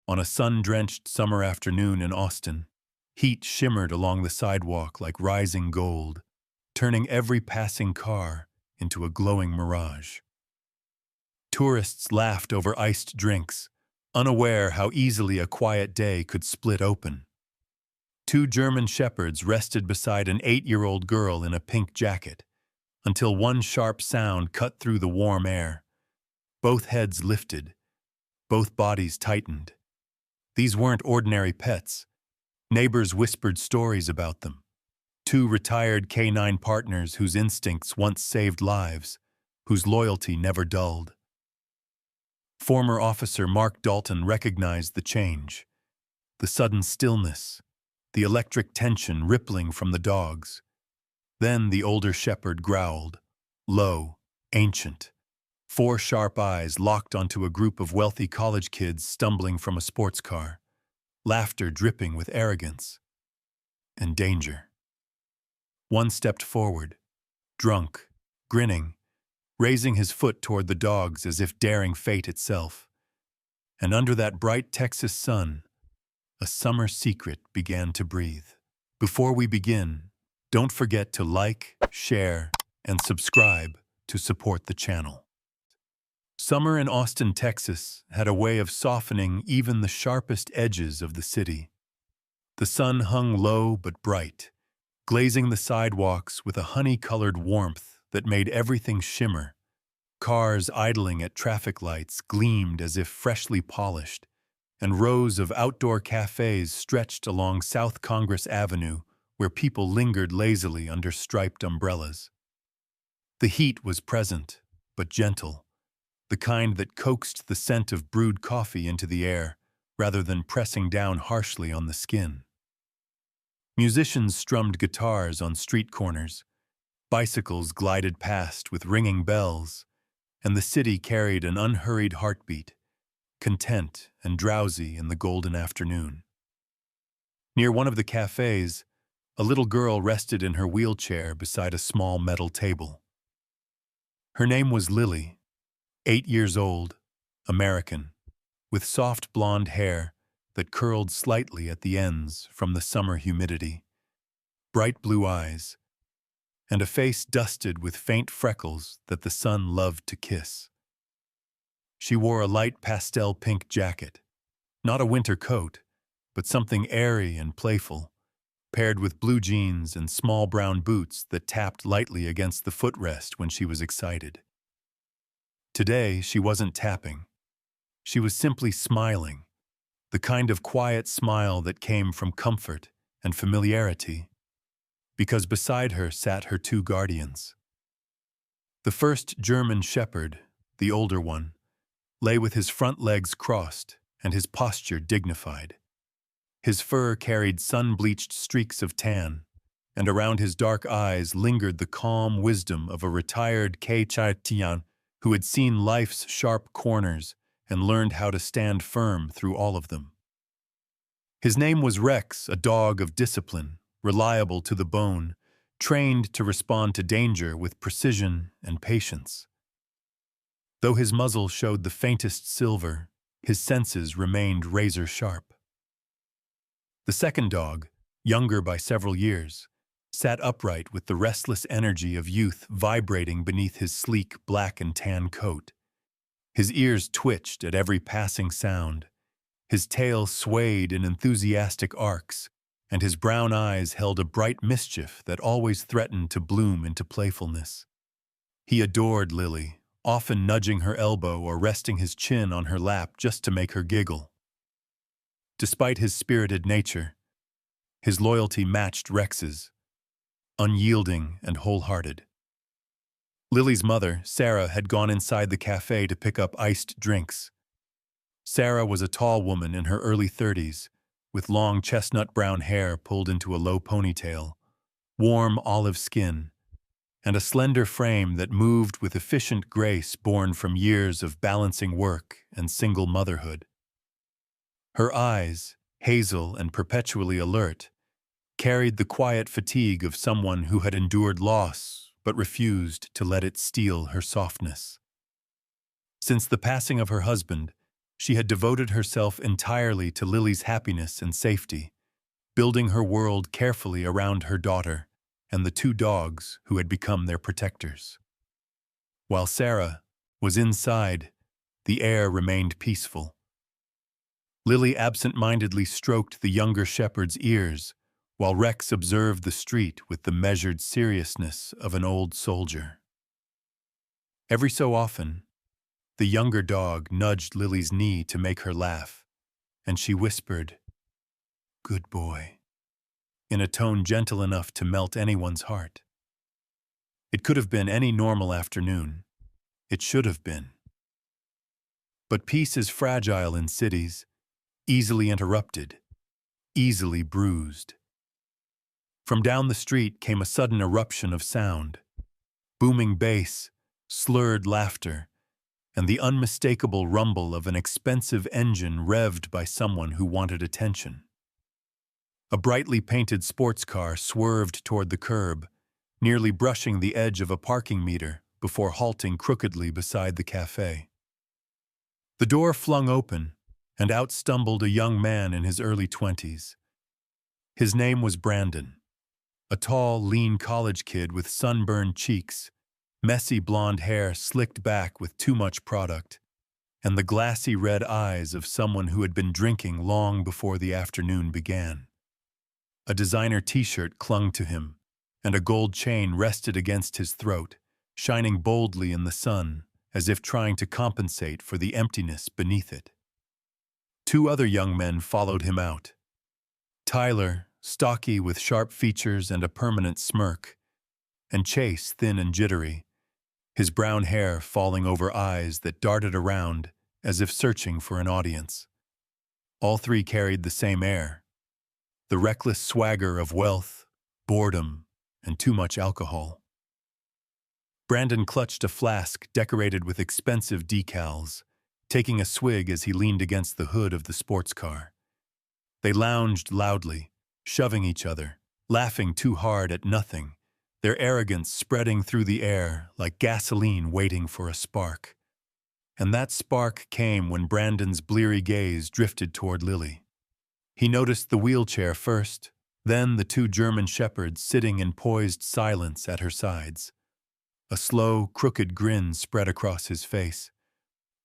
On a sun-drenched summer afternoon in Austin, heat shimmered along the sidewalk like rising gold, turning every passing car into a glowing mirage. Tourists laughed over iced drinks, unaware how easily a quiet day could split open. Two German shepherds rested beside an 8-year-old girl in a pink jacket, until one sharp sound cut through the warm air. Both heads lifted, both bodies tightened. These weren't ordinary pets. Neighbors whispered stories about them. Two retired canine partners whose instincts once saved lives, whose loyalty never dulled. Former officer Mark Dalton recognized the change. The sudden stillness, the electric tension rippling from the dogs. Then the older shepherd growled, low, ancient. 4 sharp eyes locked onto a group of wealthy college kids stumbling from a sports car, laughter dripping with arrogance and danger. One stepped forward, drunk, grinning, raising his foot toward the dogs as if daring fate itself. And under that bright Texas sun, a summer secret began to breathe. Before we begin, don't forget to like, share, and subscribe to support the channel. Summer in Austin, Texas, had a way of softening even the sharpest edges of the city. The sun hung low but bright, glazing the sidewalks with a honey-colored warmth that made everything shimmer. Cars idling at traffic lights gleamed as if freshly polished, and rows of outdoor cafes stretched along South Congress Avenue where people lingered lazily under striped umbrellas. The heat was present, but gentle, the kind that coaxed the scent of brewed coffee into the air rather than pressing down harshly on the skin. Musicians strummed guitars on street corners, bicycles glided past with ringing bells, and the city carried an unhurried heartbeat, content and drowsy in the golden afternoon. Near one of the cafes, a little girl rested in her wheelchair beside a small metal table. Her name was Lily, 8 years old, American, with soft blonde hair that curled slightly at the ends from the summer humidity, bright blue eyes, and a face dusted with faint freckles that the sun loved to kiss. She wore a light pastel pink jacket, not a winter coat, but something airy and playful, paired with blue jeans and small brown boots that tapped lightly against the footrest when she was excited. Today, she wasn't tapping. She was simply smiling, the kind of quiet smile that came from comfort and familiarity, because beside her sat her 2 guardians. The first German shepherd, the older one, lay with his front legs crossed and his posture dignified. His fur carried sun-bleached streaks of tan, and around his dark eyes lingered the calm wisdom of a retired Kei-Chai-Tian who had seen life's sharp corners and learned how to stand firm through all of them. His name was Rex, a dog of discipline, reliable to the bone, trained to respond to danger with precision and patience. Though his muzzle showed the faintest silver, his senses remained razor-sharp. The second dog, younger by several years, sat upright with the restless energy of youth vibrating beneath his sleek black and tan coat. His ears twitched at every passing sound, his tail swayed in enthusiastic arcs, and his brown eyes held a bright mischief that always threatened to bloom into playfulness. He adored Lily, often nudging her elbow or resting his chin on her lap just to make her giggle. Despite his spirited nature, his loyalty matched Rex's, unyielding and wholehearted. Lily's mother, Sarah, had gone inside the cafe to pick up iced drinks. Sarah was a tall woman in her early 30s, with long chestnut brown hair pulled into a low ponytail, warm olive skin, and a slender frame that moved with efficient grace born from years of balancing work and single motherhood. Her eyes, hazel and perpetually alert, carried the quiet fatigue of someone who had endured loss but refused to let it steal her softness. Since the passing of her husband, She had devoted herself entirely to Lily's happiness and safety, building her world carefully around her daughter and the two dogs who had become their protectors. While Sarah was inside, the air remained peaceful. Lily absent-mindedly stroked the younger shepherd's ears, while Rex observed the street with the measured seriousness of an old soldier. Every so often, the younger dog nudged Lily's knee to make her laugh, and she whispered, "Good boy," in a tone gentle enough to melt anyone's heart. It could have been any normal afternoon. It should have been. But peace is fragile in cities, easily interrupted, easily bruised. From down the street came a sudden eruption of sound, booming bass, slurred laughter, and the unmistakable rumble of an expensive engine revved by someone who wanted attention. A brightly painted sports car swerved toward the curb, nearly brushing the edge of a parking meter before halting crookedly beside the cafe. The door flung open, and out stumbled a young man in his early 20s. His name was Brandon, a tall, lean college kid with sunburned cheeks, messy blonde hair slicked back with too much product, and the glassy red eyes of someone who had been drinking long before the afternoon began. A designer t-shirt clung to him, and a gold chain rested against his throat, shining boldly in the sun, as if trying to compensate for the emptiness beneath it. Two other young men followed him out. Tyler, stocky with sharp features and a permanent smirk, and Chase, thin and jittery, his brown hair falling over eyes that darted around as if searching for an audience. All three carried the same air, the reckless swagger of wealth, boredom, and too much alcohol. Brandon clutched a flask decorated with expensive decals, taking a swig as he leaned against the hood of the sports car. They lounged loudly, shoving each other, laughing too hard at nothing, their arrogance spreading through the air like gasoline waiting for a spark. And that spark came when Brandon's bleary gaze drifted toward Lily. He noticed the wheelchair first, then the two German shepherds sitting in poised silence at her sides. A slow, crooked grin spread across his face,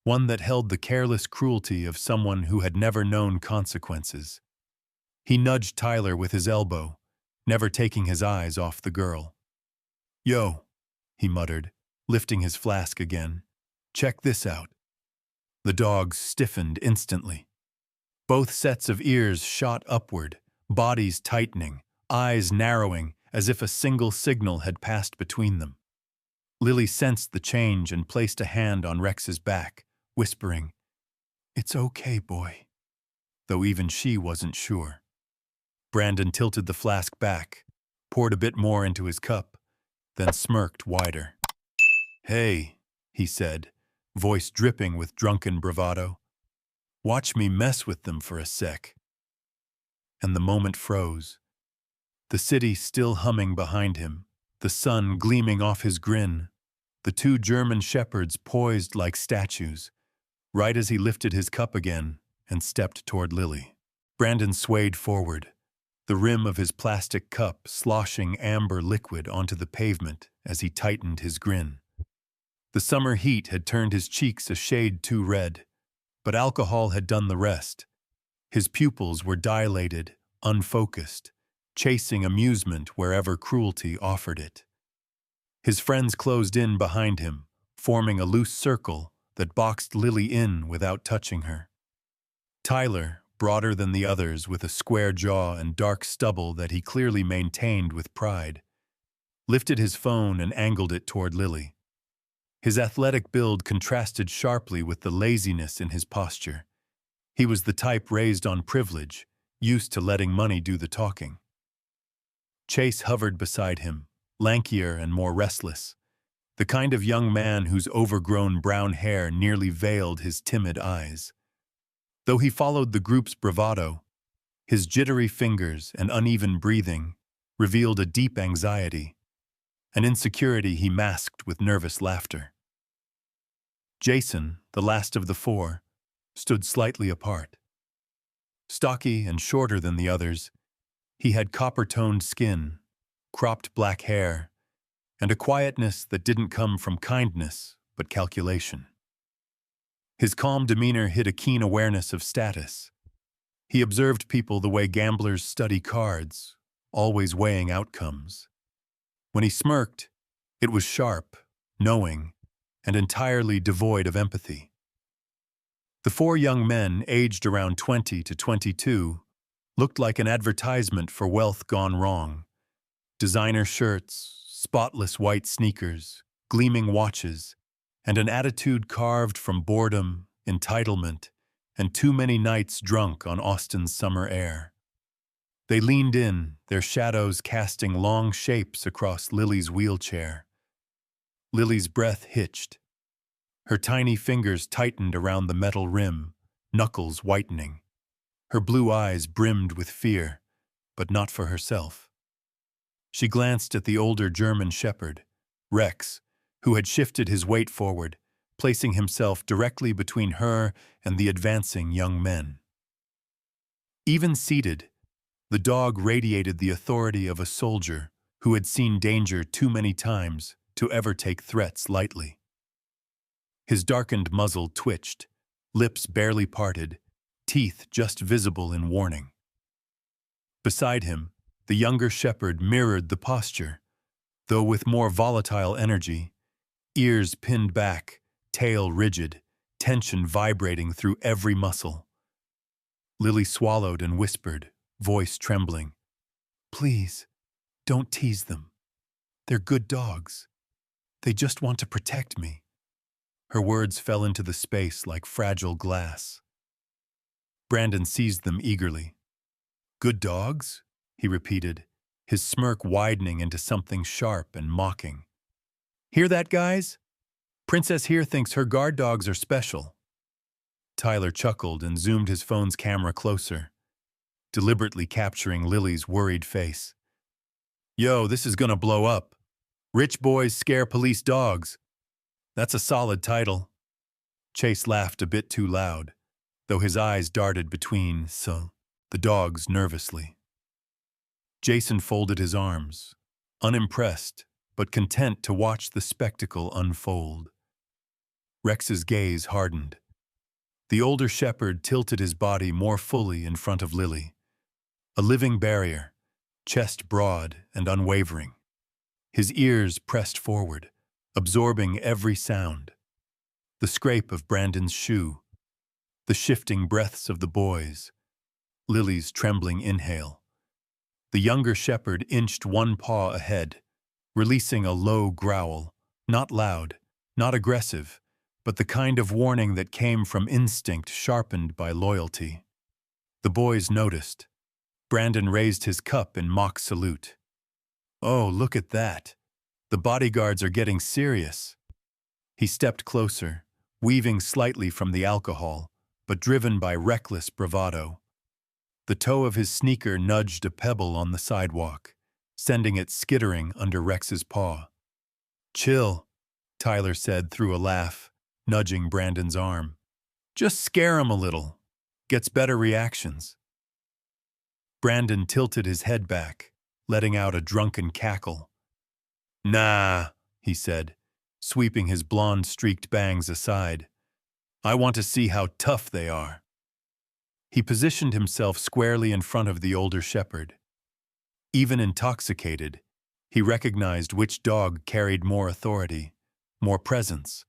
one that held the careless cruelty of someone who had never known consequences. He nudged Tyler with his elbow, never taking his eyes off the girl. "Yo," he muttered, lifting his flask again. "Check this out." The dogs stiffened instantly. Both sets of ears shot upward, bodies tightening, eyes narrowing as if a single signal had passed between them. Lily sensed the change and placed a hand on Rex's back, whispering, "It's okay, boy," though even she wasn't sure. Brandon tilted the flask back, poured a bit more into his cup, then smirked wider. "Hey," he said, voice dripping with drunken bravado. "Watch me mess with them for a sec." And the moment froze. The city still humming behind him, the sun gleaming off his grin, the two German shepherds poised like statues, right as he lifted his cup again and stepped toward Lily. Brandon swayed forward, the rim of his plastic cup sloshing amber liquid onto the pavement as he tightened his grin. The summer heat had turned his cheeks a shade too red, but alcohol had done the rest. His pupils were dilated, unfocused, chasing amusement wherever cruelty offered it. His friends closed in behind him, forming a loose circle that boxed Lily in without touching her. Tyler, broader than the others with a square jaw and dark stubble that he clearly maintained with pride, lifted his phone and angled it toward Lily. His athletic build contrasted sharply with the laziness in his posture. He was the type raised on privilege, used to letting money do the talking. Chase hovered beside him, lankier and more restless, the kind of young man whose overgrown brown hair nearly veiled his timid eyes. Though he followed the group's bravado, his jittery fingers and uneven breathing revealed a deep anxiety, an insecurity he masked with nervous laughter. Jason, the last of the four, stood slightly apart. Stocky and shorter than the others, he had copper-toned skin, cropped black hair, and a quietness that didn't come from kindness but calculation. His calm demeanor hid a keen awareness of status. He observed people the way gamblers study cards, always weighing outcomes. When he smirked, it was sharp, knowing, and entirely devoid of empathy. The four young men, aged around 20 to 22, looked like an advertisement for wealth gone wrong. Designer shirts, spotless white sneakers, gleaming watches, and an attitude carved from boredom, entitlement, and too many nights drunk on Austin's summer air. They leaned in, their shadows casting long shapes across Lily's wheelchair. Lily's breath hitched. Her tiny fingers tightened around the metal rim, knuckles whitening. Her blue eyes brimmed with fear, but not for herself. She glanced at the older German shepherd, Rex, who had shifted his weight forward, placing himself directly between her and the advancing young men. Even seated, the dog radiated the authority of a soldier who had seen danger too many times to ever take threats lightly. His darkened muzzle twitched, lips barely parted, teeth just visible in warning. Beside him, the younger shepherd mirrored the posture, though with more volatile energy, ears pinned back, tail rigid, tension vibrating through every muscle. Lily swallowed and whispered, voice trembling, "Please, don't tease them. They're good dogs. They just want to protect me." Her words fell into the space like fragile glass. Brandon seized them eagerly. "Good dogs?" he repeated, his smirk widening into something sharp and mocking. "Hear that, guys? Princess here thinks her guard dogs are special." Tyler chuckled and zoomed his phone's camera closer, deliberately capturing Lily's worried face. "Yo, this is gonna blow up. Rich boys scare police dogs. That's a solid title." Chase laughed a bit too loud, though his eyes darted between the dogs nervously. Jason folded his arms, unimpressed but content to watch the spectacle unfold. Rex's gaze hardened. The older shepherd tilted his body more fully in front of Lily, a living barrier, chest broad and unwavering. His ears pressed forward, absorbing every sound. The scrape of Brandon's shoe, the shifting breaths of the boys, Lily's trembling inhale. The younger shepherd inched one paw ahead, releasing a low growl, not loud, not aggressive, but the kind of warning that came from instinct sharpened by loyalty. The boys noticed. Brandon raised his cup in mock salute. "Oh, look at that. The bodyguards are getting serious." He stepped closer, weaving slightly from the alcohol, but driven by reckless bravado. The toe of his sneaker nudged a pebble on the sidewalk, sending it skittering under Rex's paw. "Chill," Tyler said through a laugh, nudging Brandon's arm. "Just scare him a little. Gets better reactions." Brandon tilted his head back, letting out a drunken cackle. "Nah," he said, sweeping his blonde-streaked bangs aside. "I want to see how tough they are." He positioned himself squarely in front of the older shepherd. Even intoxicated, he recognized which dog carried more authority, more presence,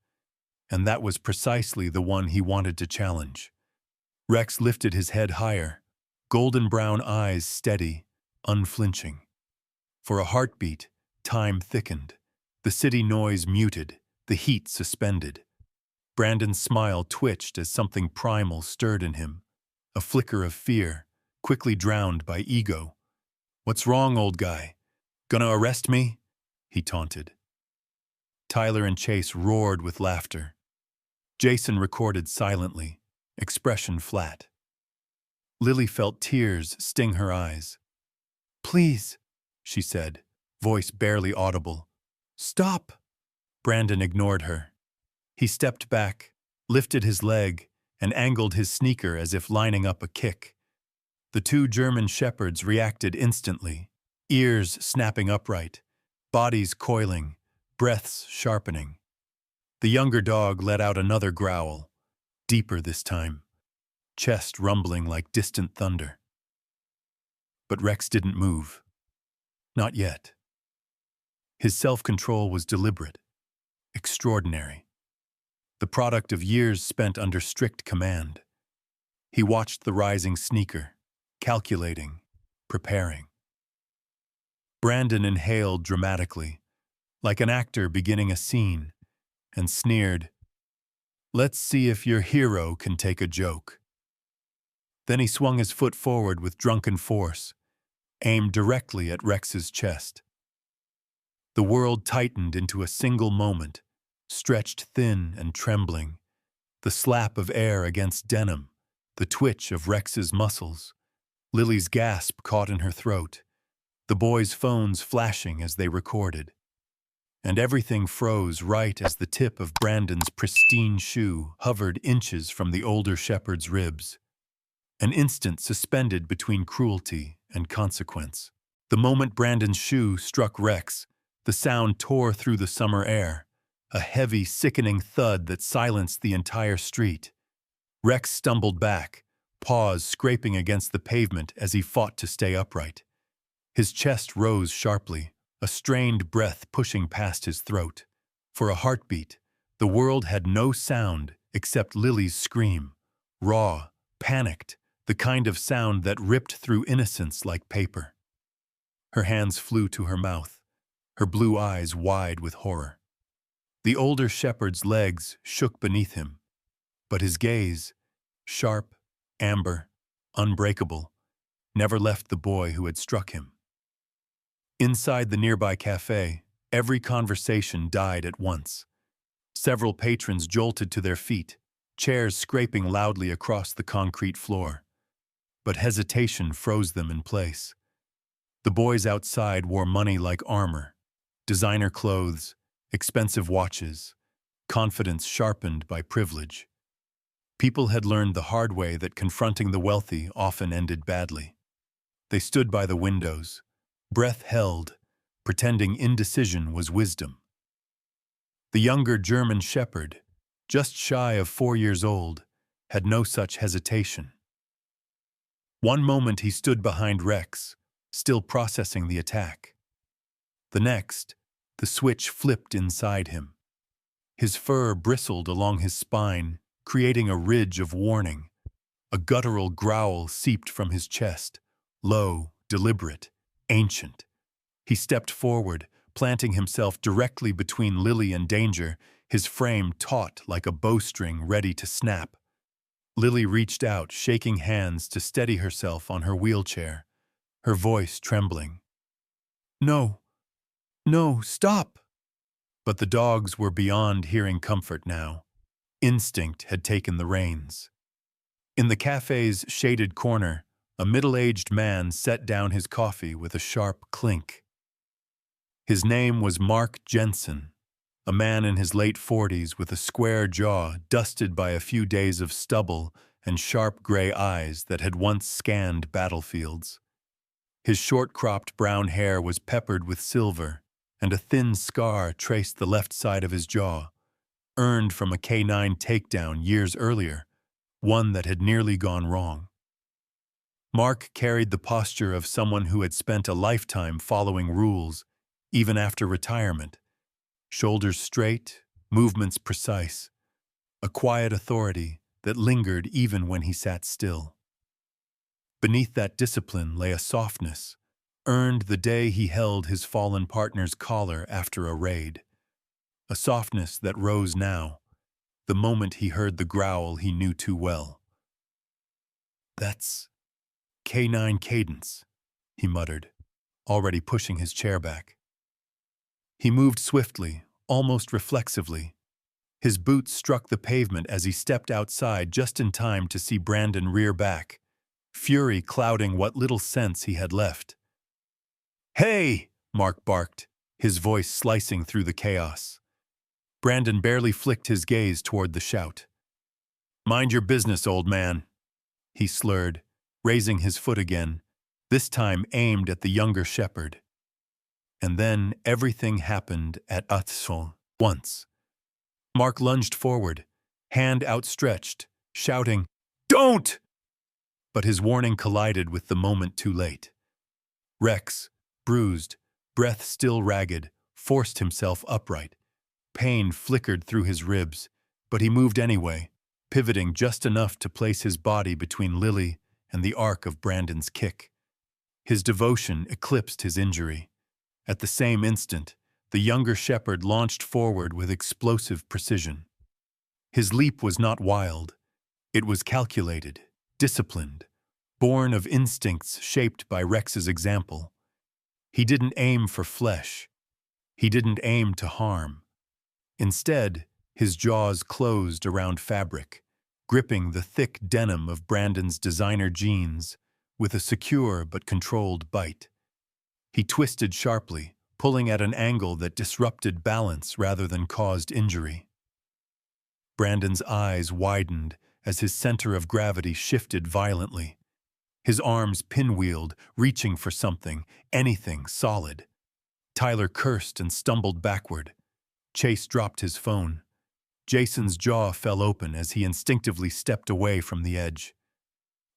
and that was precisely the one he wanted to challenge. Rex lifted his head higher, golden brown eyes steady, unflinching. For a heartbeat, time thickened, the city noise muted, the heat suspended. Brandon's smile twitched as something primal stirred in him, a flicker of fear, quickly drowned by ego. "What's wrong, old guy? Gonna arrest me?" he taunted. Tyler and Chase roared with laughter. Jason recorded silently, expression flat. Lily felt tears sting her eyes. "Please," she said, voice barely audible. "Stop!" Brandon ignored her. He stepped back, lifted his leg, and angled his sneaker as if lining up a kick. The two German shepherds reacted instantly, ears snapping upright, bodies coiling, breaths sharpening. The younger dog let out another growl, deeper this time, chest rumbling like distant thunder. But Rex didn't move. Not yet. His self-control was deliberate, extraordinary, the product of years spent under strict command. He watched the rising sneaker, calculating, preparing. Brandon inhaled dramatically, like an actor beginning a scene, and sneered, "Let's see if your hero can take a joke." Then he swung his foot forward with drunken force, aimed directly at Rex's chest. The world tightened into a single moment, stretched thin and trembling, the slap of air against denim, the twitch of Rex's muscles, Lily's gasp caught in her throat, the boys' phones flashing as they recorded. And everything froze right as the tip of Brandon's pristine shoe hovered inches from the older shepherd's ribs. An instant suspended between cruelty and consequence. The moment Brandon's shoe struck Rex, the sound tore through the summer air, a heavy, sickening thud that silenced the entire street. Rex stumbled back, paws scraping against the pavement as he fought to stay upright. His chest rose sharply, a strained breath pushing past his throat. For a heartbeat, the world had no sound except Lily's scream, raw, panicked, the kind of sound that ripped through innocence like paper. Her hands flew to her mouth, her blue eyes wide with horror. The older shepherd's legs shook beneath him, but his gaze, sharp, amber, unbreakable, never left the boy who had struck him. Inside the nearby cafe, every conversation died at once. Several patrons jolted to their feet, chairs scraping loudly across the concrete floor. But hesitation froze them in place. The boys outside wore money like armor, designer clothes, expensive watches, confidence sharpened by privilege. People had learned the hard way that confronting the wealthy often ended badly. They stood by the windows, breath held, pretending indecision was wisdom. The younger German shepherd, just shy of 4 years old, had no such hesitation. One moment he stood behind Rex, still processing the attack. The next, the switch flipped inside him. His fur bristled along his spine, creating a ridge of warning. A guttural growl seeped from his chest, low, deliberate, ancient. He stepped forward, planting himself directly between Lily and danger, his frame taut like a bowstring ready to snap. Lily reached out, shaking hands to steady herself on her wheelchair, her voice trembling. "No, no, stop!" But the dogs were beyond hearing comfort now. Instinct had taken the reins. In the cafe's shaded corner, a middle-aged man set down his coffee with a sharp clink. His name was Mark Jensen, a man in his late 40s with a square jaw dusted by a few days of stubble and sharp gray eyes that had once scanned battlefields. His short-cropped brown hair was peppered with silver, and a thin scar traced the left side of his jaw, earned from a K9 takedown years earlier, one that had nearly gone wrong. Mark carried the posture of someone who had spent a lifetime following rules, even after retirement. Shoulders straight, movements precise, a quiet authority that lingered even when he sat still. Beneath that discipline lay a softness, earned the day he held his fallen partner's collar after a raid. A softness that rose now, the moment he heard the growl he knew too well. "That's K9 cadence," he muttered, already pushing his chair back. He moved swiftly, almost reflexively. His boots struck the pavement as he stepped outside just in time to see Brandon rear back, fury clouding what little sense he had left. "Hey!" Mark barked, his voice slicing through the chaos. Brandon barely flicked his gaze toward the shout. Mind your business, old man, he slurred, raising his foot again, this time aimed at the younger shepherd. And then everything happened at once. Mark lunged forward, hand outstretched, shouting, "Don't!" But his warning collided with the moment too late. Rex, bruised, breath still ragged, forced himself upright. Pain flickered through his ribs, but he moved anyway, pivoting just enough to place his body between Lily and the arc of Brandon's kick. His devotion eclipsed his injury. At the same instant, the younger shepherd launched forward with explosive precision. His leap was not wild. It was calculated, disciplined, born of instincts shaped by Rex's example. He didn't aim for flesh. He didn't aim to harm. Instead, his jaws closed around fabric, gripping the thick denim of Brandon's designer jeans with a secure but controlled bite. He twisted sharply, pulling at an angle that disrupted balance rather than caused injury. Brandon's eyes widened as his center of gravity shifted violently. His arms pinwheeled, reaching for something, anything solid. Tyler cursed and stumbled backward. Chase dropped his phone. Jason's jaw fell open as he instinctively stepped away from the edge.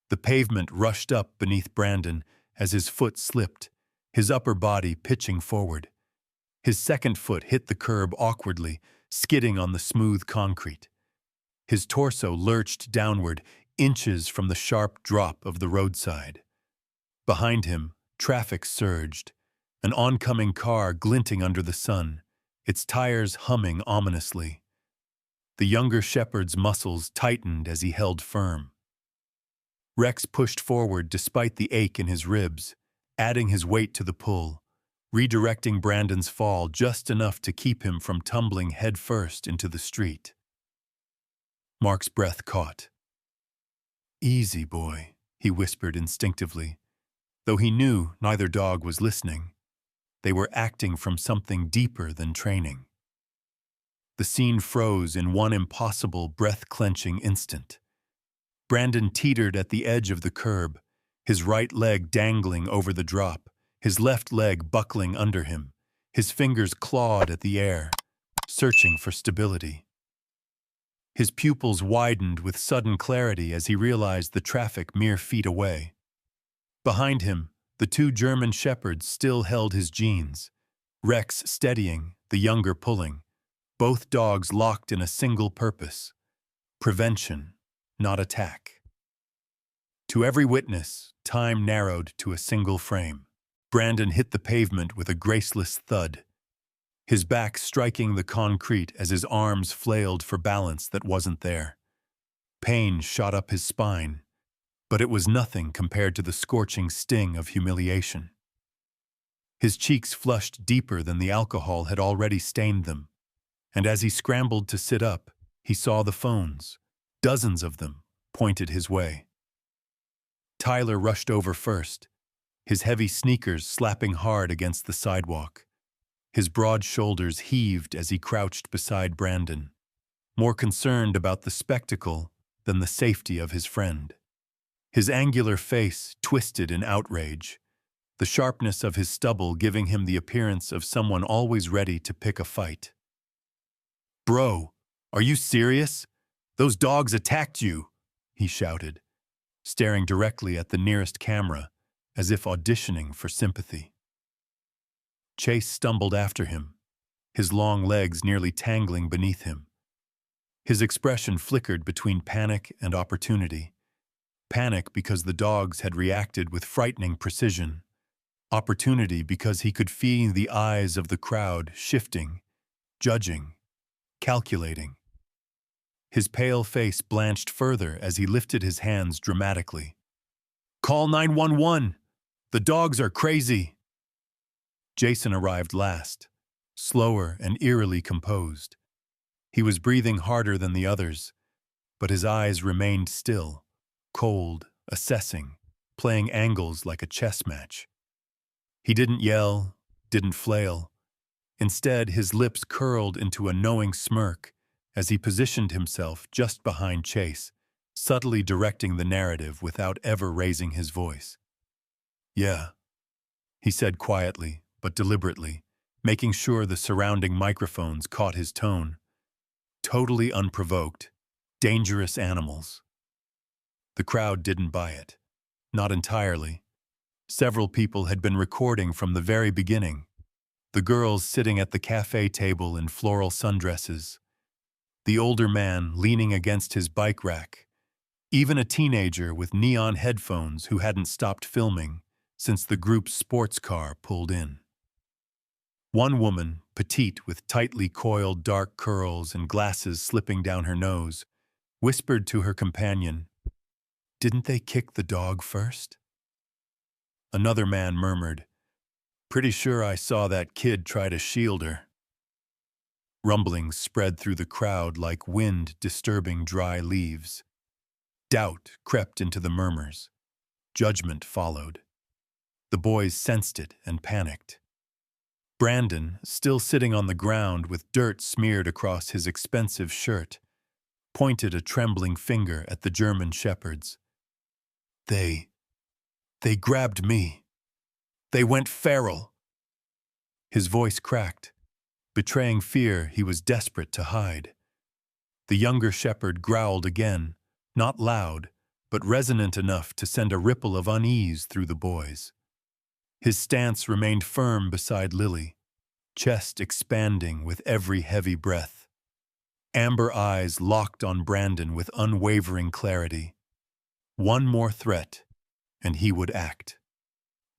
The pavement rushed up beneath Brandon as his foot slipped, his upper body pitching forward. His second foot hit the curb awkwardly, skidding on the smooth concrete. His torso lurched downward, inches from the sharp drop of the roadside. Behind him, traffic surged, an oncoming car glinting under the sun, its tires humming ominously. The younger shepherd's muscles tightened as he held firm. Rex pushed forward despite the ache in his ribs, adding his weight to the pull, redirecting Brandon's fall just enough to keep him from tumbling headfirst into the street. Mark's breath caught. "Easy, boy," he whispered instinctively, though he knew neither dog was listening. They were acting from something deeper than training. The scene froze in one impossible, breath-clenching instant. Brandon teetered at the edge of the curb, his right leg dangling over the drop, his left leg buckling under him, his fingers clawed at the air, searching for stability. His pupils widened with sudden clarity as he realized the traffic mere feet away. Behind him, the two German shepherds still held his jeans, Rex steadying, the younger pulling, both dogs locked in a single purpose: prevention, not attack. To every witness, time narrowed to a single frame. Brandon hit the pavement with a graceless thud, his back striking the concrete as his arms flailed for balance that wasn't there. Pain shot up his spine, but it was nothing compared to the scorching sting of humiliation. His cheeks flushed deeper than the alcohol had already stained them, and as he scrambled to sit up, he saw the phones, dozens of them, pointed his way. Tyler rushed over first, his heavy sneakers slapping hard against the sidewalk. His broad shoulders heaved as he crouched beside Brandon, more concerned about the spectacle than the safety of his friend. His angular face twisted in outrage, the sharpness of his stubble giving him the appearance of someone always ready to pick a fight. "Bro, are you serious? Those dogs attacked you," he shouted, staring directly at the nearest camera, as if auditioning for sympathy. Chase stumbled after him, his long legs nearly tangling beneath him. His expression flickered between panic and opportunity. Panic because the dogs had reacted with frightening precision. Opportunity because he could feel the eyes of the crowd shifting, judging, calculating. His pale face blanched further as he lifted his hands dramatically. "Call 911! The dogs are crazy!" Jason arrived last, slower and eerily composed. He was breathing harder than the others, but his eyes remained still, cold, assessing, playing angles like a chess match. He didn't yell, didn't flail. Instead, his lips curled into a knowing smirk as he positioned himself just behind Chase, subtly directing the narrative without ever raising his voice. "Yeah," he said quietly, but deliberately, making sure the surrounding microphones caught his tone. "Totally unprovoked. Dangerous animals." The crowd didn't buy it. Not entirely. Several people had been recording from the very beginning. The girls sitting at the cafe table in floral sundresses. The older man leaning against his bike rack. Even a teenager with neon headphones who hadn't stopped filming since the group's sports car pulled in. One woman, petite with tightly coiled dark curls and glasses slipping down her nose, whispered to her companion, "Didn't they kick the dog first?" Another man murmured, "Pretty sure I saw that kid try to shield her." Rumblings spread through the crowd like wind disturbing dry leaves. Doubt crept into the murmurs. Judgment followed. The boys sensed it and panicked. Brandon, still sitting on the ground with dirt smeared across his expensive shirt, pointed a trembling finger at the German shepherds. They grabbed me. They went feral." His voice cracked, betraying fear he was desperate to hide. The younger shepherd growled again, not loud, but resonant enough to send a ripple of unease through the boys. His stance remained firm beside Lily, chest expanding with every heavy breath. Amber eyes locked on Brandon with unwavering clarity. One more threat, and he would act.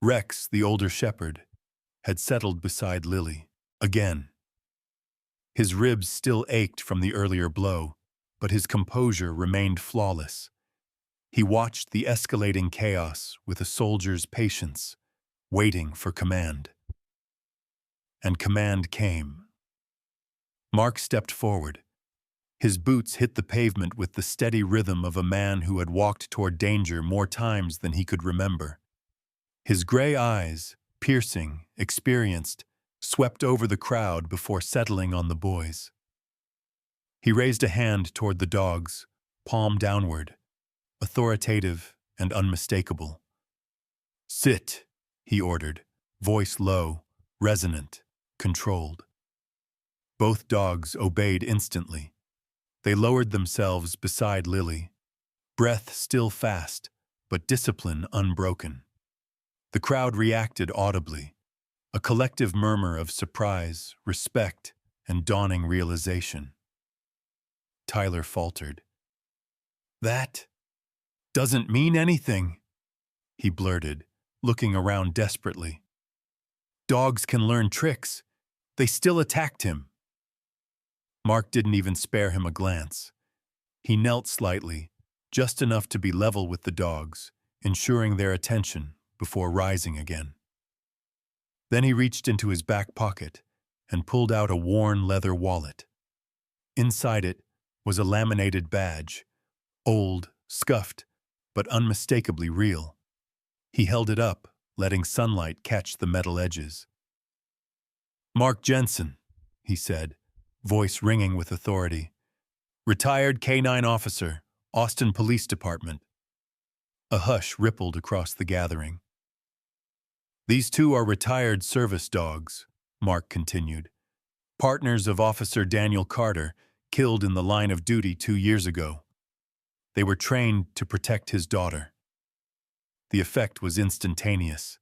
Rex, the older shepherd, had settled beside Lily, again. His ribs still ached from the earlier blow, but his composure remained flawless. He watched the escalating chaos with a soldier's patience, waiting for command. And command came. Mark stepped forward. His boots hit the pavement with the steady rhythm of a man who had walked toward danger more times than he could remember. His gray eyes, piercing, experienced, swept over the crowd before settling on the boys. He raised a hand toward the dogs, palm downward, authoritative and unmistakable. "Sit," he ordered, voice low, resonant, controlled. Both dogs obeyed instantly. They lowered themselves beside Lily, breath still fast, but discipline unbroken. The crowd reacted audibly, a collective murmur of surprise, respect, and dawning realization. Tyler faltered. "That doesn't mean anything," he blurted, looking around desperately. "Dogs can learn tricks. They still attacked him." Mark didn't even spare him a glance. He knelt slightly, just enough to be level with the dogs, ensuring their attention before rising again. Then he reached into his back pocket and pulled out a worn leather wallet. Inside it was a laminated badge, old, scuffed, but unmistakably real. He held it up, letting sunlight catch the metal edges. "Mark Jensen," he said, voice ringing with authority. "Retired K-9 officer, Austin Police Department." A hush rippled across the gathering. "These two are retired service dogs," Mark continued. "Partners of Officer Daniel Carter, killed in the line of duty 2 years ago. They were trained to protect his daughter." The effect was instantaneous.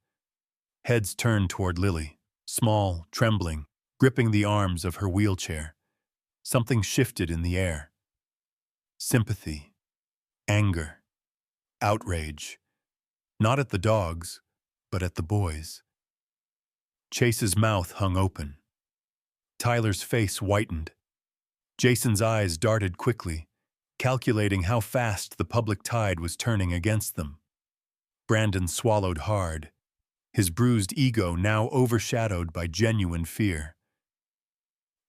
Heads turned toward Lily, small, trembling, gripping the arms of her wheelchair. Something shifted in the air. Sympathy, anger, outrage. Not at the dogs, but at the boys. Chase's mouth hung open. Tyler's face whitened. Jason's eyes darted quickly, calculating how fast the public tide was turning against them. Brandon swallowed hard, his bruised ego now overshadowed by genuine fear.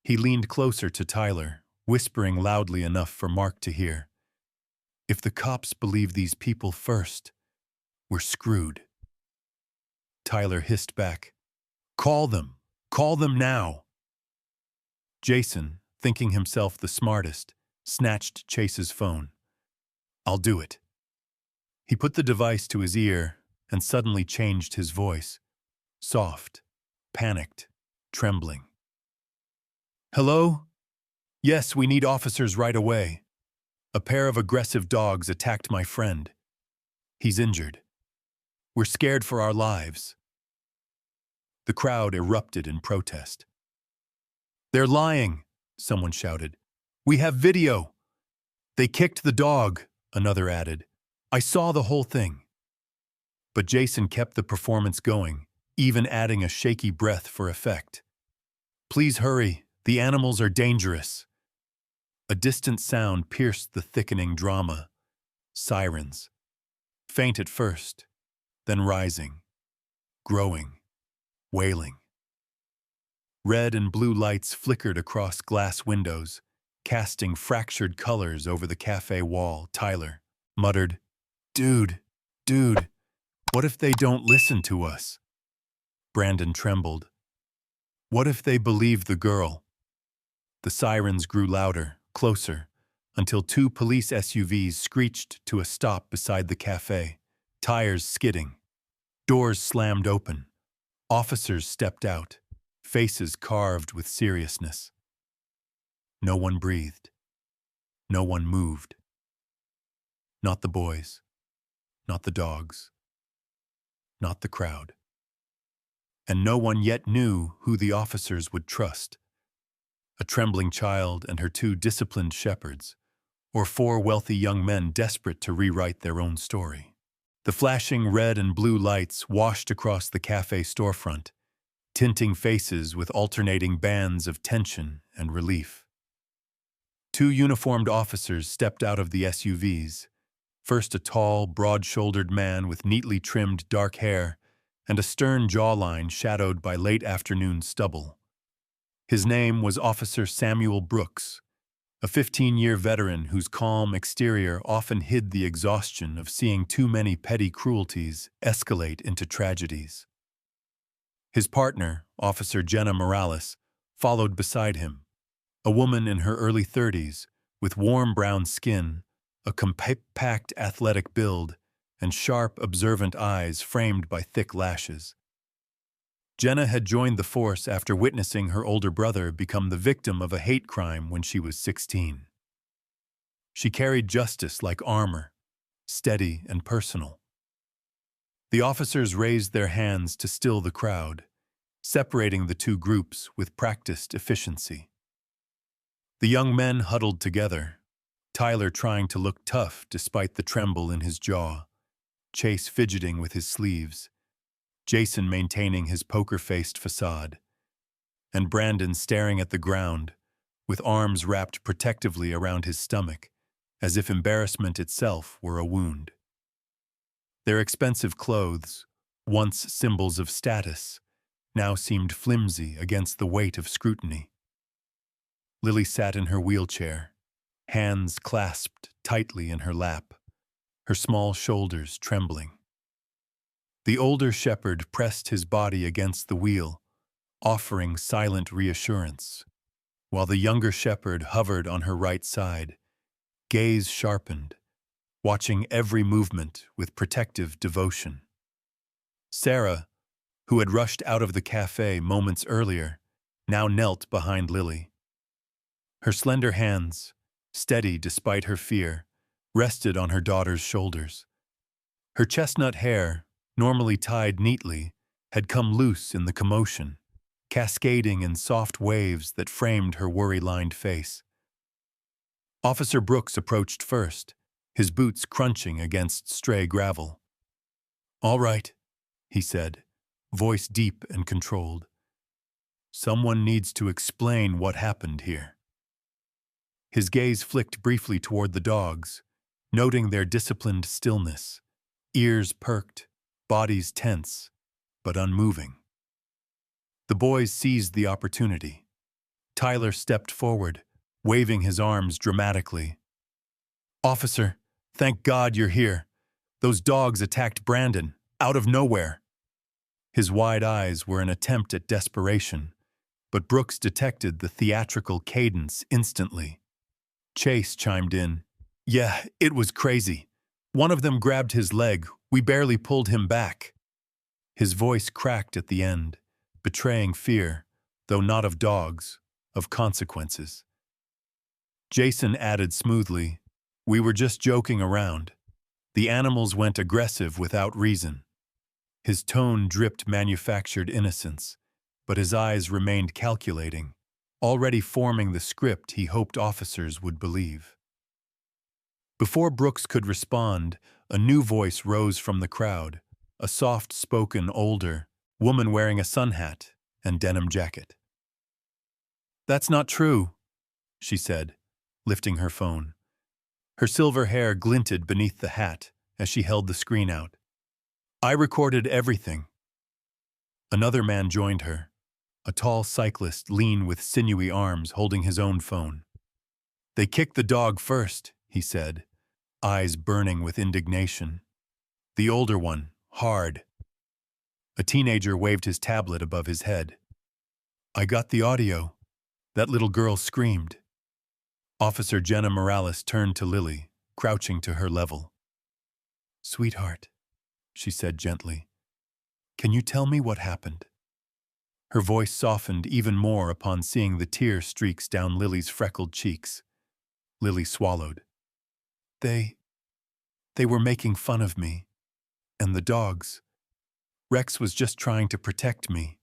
He leaned closer to Tyler, whispering loudly enough for Mark to hear. "If the cops believe these people first, we're screwed." Tyler hissed back, "Call them! Call them now!" Jason, thinking himself the smartest, snatched Chase's phone. I'll do it. He put the device to his ear and suddenly changed his voice. Soft, panicked, trembling. Hello? Yes, we need officers right away. A pair of aggressive dogs attacked my friend. He's injured. We're scared for our lives. The crowd erupted in protest. They're lying, someone shouted. We have video. They kicked the dog, another added. I saw the whole thing. But Jason kept the performance going, even adding a shaky breath for effect. Please hurry, the animals are dangerous. A distant sound pierced the thickening drama. Sirens. Faint at first, then rising, growing, wailing. Red and blue lights flickered across glass windows, casting fractured colors over the cafe wall. Tyler muttered, Dude, what if they don't listen to us? Brandon trembled. What if they believe the girl? The sirens grew louder, closer, until two police SUVs screeched to a stop beside the cafe, tires skidding. Doors slammed open. Officers stepped out, faces carved with seriousness. No one breathed. No one moved. Not the boys. Not the dogs. Not the crowd. And no one yet knew who the officers would trust. A trembling child and her two disciplined shepherds, or four wealthy young men desperate to rewrite their own story. The flashing red and blue lights washed across the cafe storefront, tinting faces with alternating bands of tension and relief. Two uniformed officers stepped out of the SUVs, first a tall, broad-shouldered man with neatly trimmed dark hair and a stern jawline shadowed by late-afternoon stubble. His name was Officer Samuel Brooks, a 15-year veteran whose calm exterior often hid the exhaustion of seeing too many petty cruelties escalate into tragedies. His partner, Officer Jenna Morales, followed beside him, a woman in her early 30s with warm brown skin, a compact athletic build, and sharp, observant eyes framed by thick lashes. Jenna had joined the force after witnessing her older brother become the victim of a hate crime when she was 16. She carried justice like armor, steady and personal. The officers raised their hands to still the crowd, separating the two groups with practiced efficiency. The young men huddled together, Tyler trying to look tough despite the tremble in his jaw, Chase fidgeting with his sleeves, Jason maintaining his poker-faced facade, and Brandon staring at the ground, with arms wrapped protectively around his stomach, as if embarrassment itself were a wound. Their expensive clothes, once symbols of status, now seemed flimsy against the weight of scrutiny. Lily sat in her wheelchair, hands clasped tightly in her lap, her small shoulders trembling. The older shepherd pressed his body against the wheel, offering silent reassurance, while the younger shepherd hovered on her right side, gaze sharpened, watching every movement with protective devotion. Sarah, who had rushed out of the cafe moments earlier, now knelt behind Lily. Her slender hands, steady despite her fear, rested on her daughter's shoulders. Her chestnut hair, normally tied neatly, had come loose in the commotion, cascading in soft waves that framed her worry-lined face. Officer Brooks approached first, his boots crunching against stray gravel. "All right," he said, voice deep and controlled. "Someone needs to explain what happened here." His gaze flicked briefly toward the dogs, noting their disciplined stillness, ears perked, bodies tense, but unmoving. The boys seized the opportunity. Tyler stepped forward, waving his arms dramatically. "Officer, thank God you're here. Those dogs attacked Brandon, out of nowhere." His wide eyes were an attempt at desperation, but Brooks detected the theatrical cadence instantly. Chase chimed in. Yeah, it was crazy. One of them grabbed his leg. We barely pulled him back. His voice cracked at the end, betraying fear, though not of dogs, of consequences. Jason added smoothly, "We were just joking around. The animals went aggressive without reason." His tone dripped manufactured innocence, but his eyes remained calculating, already forming the script he hoped officers would believe. Before Brooks could respond, a new voice rose from the crowd, a soft-spoken, older woman wearing a sun hat and denim jacket. "That's not true," she said, lifting her phone. Her silver hair glinted beneath the hat as she held the screen out. "I recorded everything." Another man joined her, a tall cyclist, lean with sinewy arms, holding his own phone. "They kicked the dog first," he said, eyes burning with indignation. "The older one, hard." A teenager waved his tablet above his head. "I got the audio." That little girl screamed. Officer Jenna Morales turned to Lily, crouching to her level. "Sweetheart," she said gently, "can you tell me what happened?" Her voice softened even more upon seeing the tear streaks down Lily's freckled cheeks. Lily swallowed. They were making fun of me. And the dogs. Rex was just trying to protect me.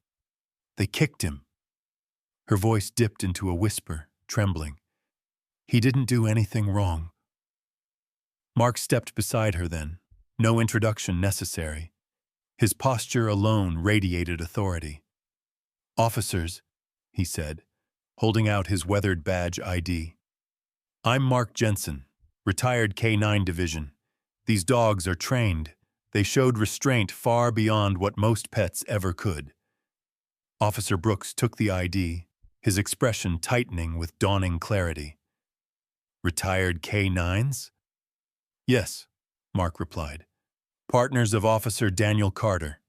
They kicked him." Her voice dipped into a whisper, trembling. "He didn't do anything wrong." Mark stepped beside her then, no introduction necessary. His posture alone radiated authority. "Officers," he said, holding out his weathered badge ID. "I'm Mark Jensen, retired K-9 Division. These dogs are trained. They showed restraint far beyond what most pets ever could." Officer Brooks took the ID, his expression tightening with dawning clarity. "Retired K-9s?" "Yes," Mark replied. "Partners of Officer Daniel Carter."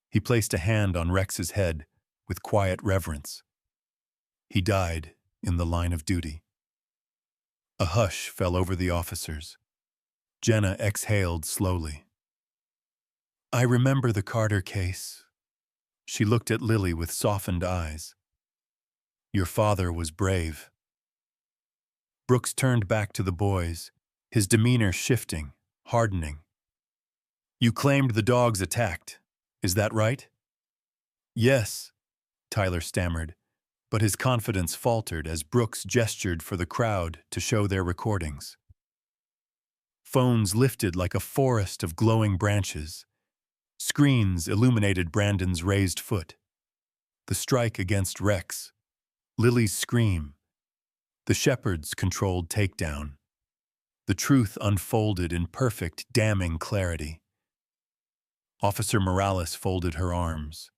He placed a hand on Rex's head with quiet reverence. "He died in the line of duty." A hush fell over the officers. Jenna exhaled slowly. "I remember the Carter case." She looked at Lily with softened eyes. "Your father was brave." Brooks turned back to the boys, his demeanor shifting, hardening. "You claimed the dogs attacked. Is that right?" "Yes," Tyler stammered, but his confidence faltered as Brooks gestured for the crowd to show their recordings. Phones lifted like a forest of glowing branches. Screens illuminated Brandon's raised foot. The strike against Rex. Lily's scream. The shepherd's controlled takedown. The truth unfolded in perfect, damning clarity. Officer Morales folded her arms.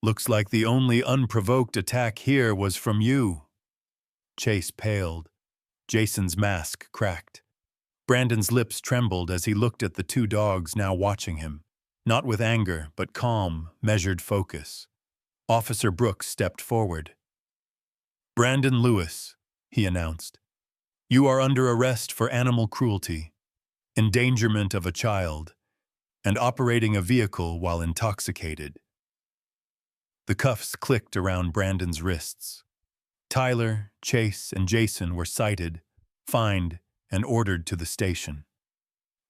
"Looks like the only unprovoked attack here was from you." Chase paled. Jason's mask cracked. Brandon's lips trembled as he looked at the two dogs now watching him, not with anger, but calm, measured focus. Officer Brooks stepped forward. "Brandon Lewis," he announced, "you are under arrest for animal cruelty, endangerment of a child, and operating a vehicle while intoxicated." The cuffs clicked around Brandon's wrists. Tyler, Chase, and Jason were cited, fined, and ordered to the station.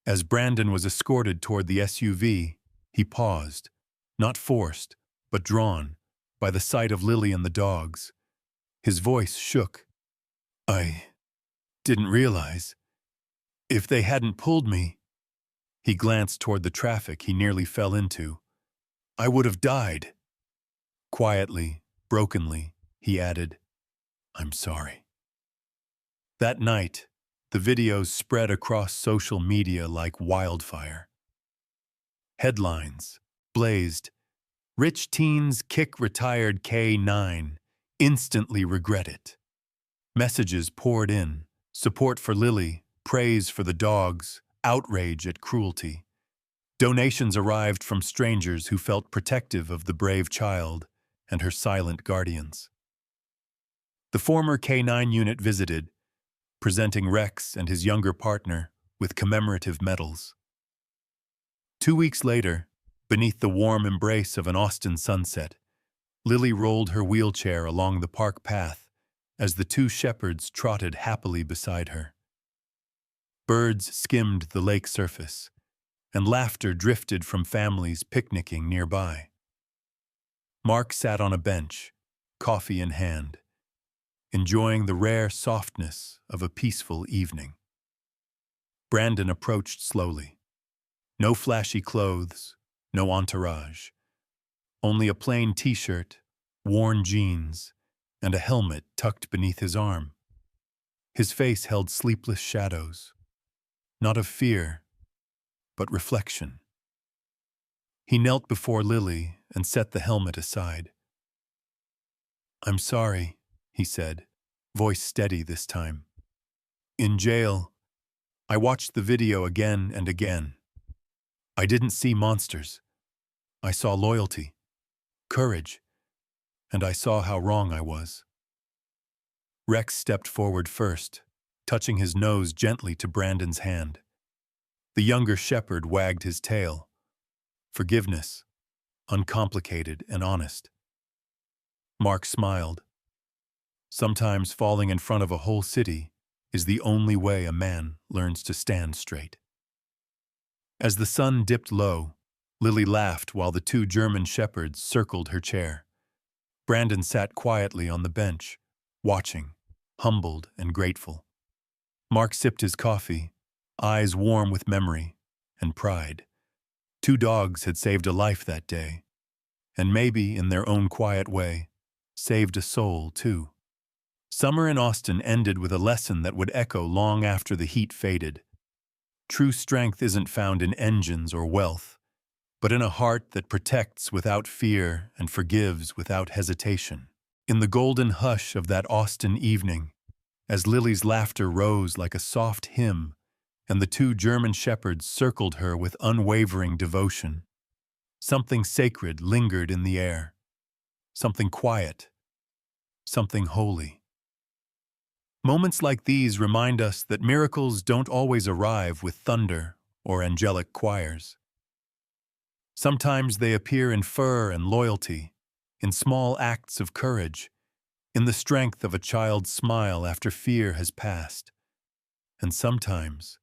As Brandon was escorted toward the SUV, he paused, not forced, but drawn, by the sight of Lily and the dogs. His voice shook. "I didn't realize. If they hadn't pulled me..." He glanced toward the traffic he nearly fell into. "I would have died." Quietly, brokenly, he added, "I'm sorry." That night, the videos spread across social media like wildfire. Headlines blazed. "Rich teens kick retired K-9, instantly regret it." Messages poured in, support for Lily, praise for the dogs, outrage at cruelty. Donations arrived from strangers who felt protective of the brave child and her silent guardians. The former K-9 unit visited, presenting Rex and his younger partner with commemorative medals. 2 weeks later, beneath the warm embrace of an Austin sunset, Lily rolled her wheelchair along the park path as the two shepherds trotted happily beside her. Birds skimmed the lake surface, and laughter drifted from families picnicking nearby. Mark sat on a bench, coffee in hand, enjoying the rare softness of a peaceful evening. Brandon approached slowly. No flashy clothes, no entourage. Only a plain t-shirt, worn jeans, and a helmet tucked beneath his arm. His face held sleepless shadows, not of fear, but reflection. He knelt before Lily and set the helmet aside. "I'm sorry," he said, voice steady this time. "In jail, I watched the video again and again. I didn't see monsters. I saw loyalty, courage, and I saw how wrong I was." Rex stepped forward first, touching his nose gently to Brandon's hand. The younger shepherd wagged his tail. Forgiveness, uncomplicated and honest. Mark smiled. Sometimes falling in front of a whole city is the only way a man learns to stand straight. As the sun dipped low, Lily laughed while the two German shepherds circled her chair. Brandon sat quietly on the bench, watching, humbled and grateful. Mark sipped his coffee, eyes warm with memory and pride. 2 dogs had saved a life that day, and maybe, in their own quiet way, saved a soul too. Summer in Austin ended with a lesson that would echo long after the heat faded. True strength isn't found in engines or wealth, but in a heart that protects without fear and forgives without hesitation. In the golden hush of that Austin evening, as Lily's laughter rose like a soft hymn, and the 2 German shepherds circled her with unwavering devotion, something sacred lingered in the air, something quiet, something holy. Moments like these remind us that miracles don't always arrive with thunder or angelic choirs. Sometimes they appear in fur and loyalty, in small acts of courage, in the strength of a child's smile after fear has passed. And sometimes,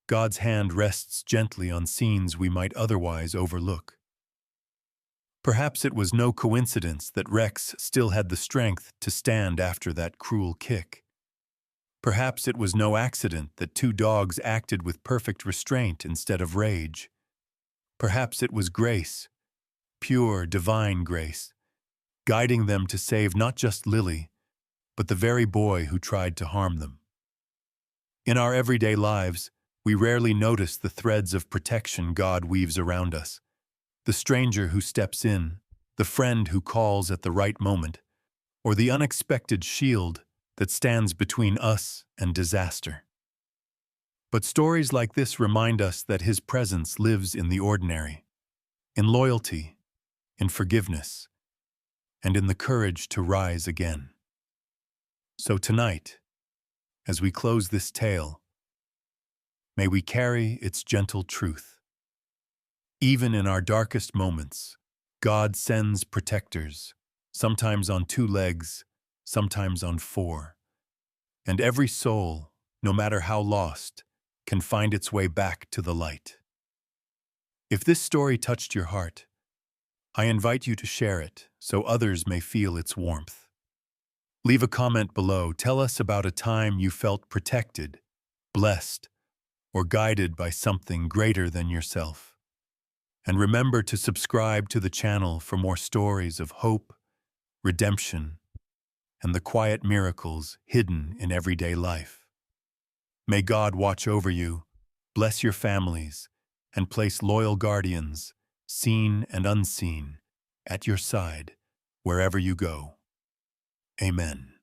God's hand rests gently on scenes we might otherwise overlook. Perhaps it was no coincidence that Rex still had the strength to stand after that cruel kick. Perhaps it was no accident that 2 dogs acted with perfect restraint instead of rage. Perhaps it was grace, pure, divine grace, guiding them to save not just Lily, but the very boy who tried to harm them. In our everyday lives, we rarely notice the threads of protection God weaves around us. The stranger who steps in, the friend who calls at the right moment, or the unexpected shield that stands between us and disaster. But stories like this remind us that His presence lives in the ordinary, in loyalty, in forgiveness, and in the courage to rise again. So tonight, as we close this tale, may we carry its gentle truth. Even in our darkest moments, God sends protectors, sometimes on 2 legs, sometimes on 4. And every soul, no matter how lost, can find its way back to the light. If this story touched your heart, I invite you to share it so others may feel its warmth. Leave a comment below. Tell us about a time you felt protected, blessed, or guided by something greater than yourself. And remember to subscribe to the channel for more stories of hope, redemption, and the quiet miracles hidden in everyday life. May God watch over you, bless your families, and place loyal guardians, seen and unseen, at your side wherever you go. Amen.